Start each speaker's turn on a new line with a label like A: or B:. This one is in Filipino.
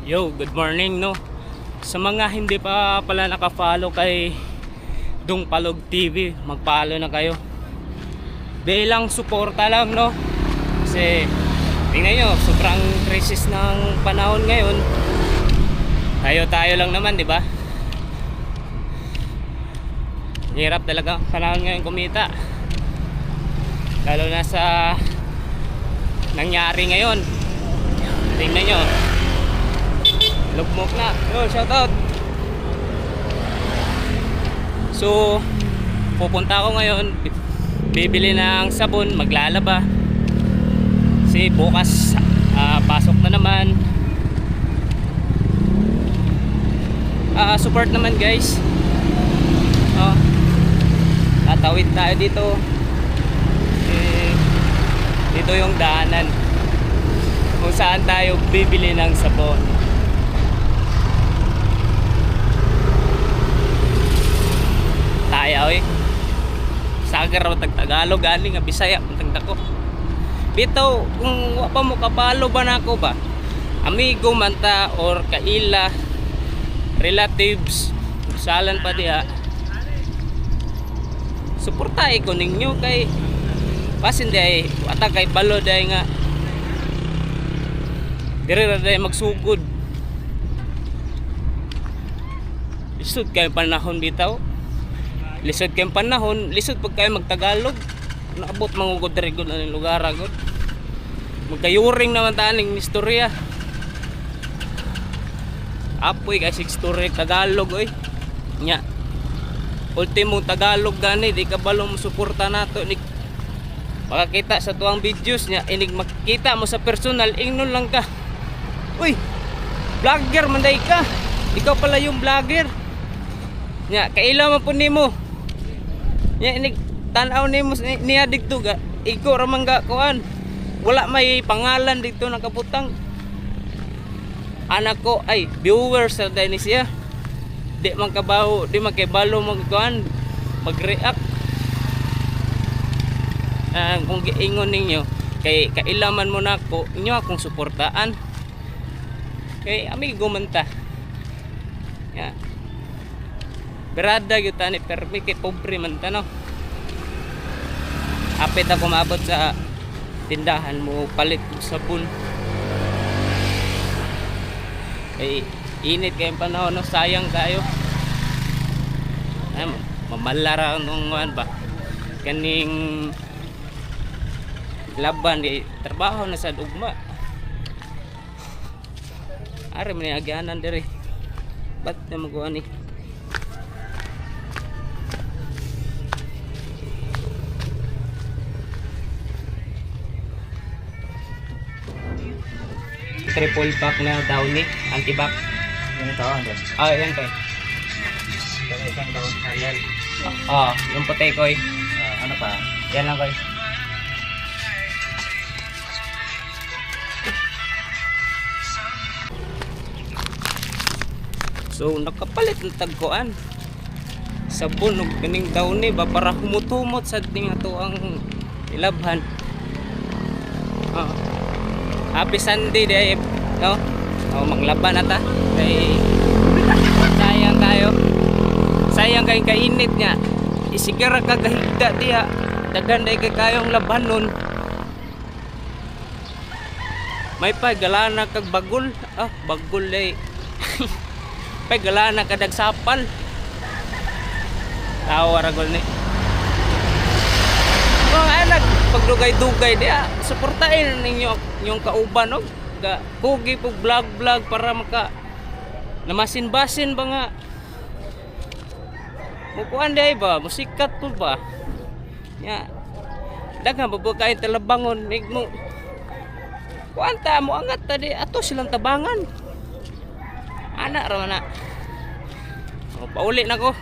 A: Yo, good morning no. Sa mga hindi pa pala naka-follow kay Dung Palog TV, mag-follow na kayo. Bilang suporta lang no. Kasi tingnan nyo, sobrang crisis ng panahon ngayon. Tayo lang naman, di ba? Hirap talaga panahon ngayon kumita. Lalo na sa nangyari ngayon. Tingnan nyo, lugmok na. Yo, shoutout. So pupunta ako ngayon, bibili ng sabon, maglalaba. Kasi bukas pasok na naman. Support naman guys. Tatawid tayo dito. Dito yung daanan kung saan tayo bibili ng sabon. Tayo sagar o tag-Tagalog galing nga Bisaya puntang dako. Bitaw kung wa pa mo kapalo ba nako ba? Amigo manta or kaila relatives salan pa diha. Suportahe ko ninyo kay pasin day wata kay balo day nga dire ra day magsugod. Lisod kay panahon bitaw. Lisod kay panahon, lisod pag kayo magtagalog. Naabot mangugod diri gud ang lugar agud. Magkayuring naman taning istorya. Apoy kay story Tagalog oy. Nya. Ultimo Tagalog gani di ka balong suporta nato ni makakita sa tuang videos nya inig makita mo sa personal ingnon lang ka. Uy, vlogger man day ka. Ikaw pala yung vlogger. Nya kaila man pud nimo. Nya inig tan-aw nimo niya didto ga. Iko ra man ga kuan. Wala may pangalan dito nakaputang. Anak ko ay viewers sa dai ni siya. Di man kabaho, di man kay balo magkuan, mag-react. Kung giingon ninyo kay kailaman mo nako inyo akong suportaan. Kay amigo man ta. Ya. Berada gyud tani permi kay pobre man ta no. Apit ako maabot sa tindahan mo palit sabon. Kay init kayong panahon no, sayang kayo. Ay, mamalara nung ba kaning laban di trabaho na sa ugma. Are man agyanan diri. Bat na magawa ni. Triple pack na Downy, antibac.
B: Yung ito, ano?
A: Yan kay.
B: Isang taon kaya.
A: Yung puti koy.
B: Ano pa?
A: Yan lang koy. So nakapalit ng tagkuan. Sabon ug kining Downy ba para humutumot sa ding ato ang ilabhan. Happy Sunday day, no? Maglaban na ta. Kay sayang kayo. Sayang kay kainit nga. Isigara ka gahigda diha. Daghan day kay kayong labanon. May pagalana kag bagol. Bagol day. Pagalana kadag sapal. Tawa ra gol ni. Mga anak, pagdugay-dugay diha, suportahin ninyo yung kauban og kugi po vlog para maka namasin-basin ba nga mukuan day ba musikat po ba nya daghan ba kayo talabangon nig mo kuanta mo angat tadi ato silang tabangan anak ra na pauli na ko.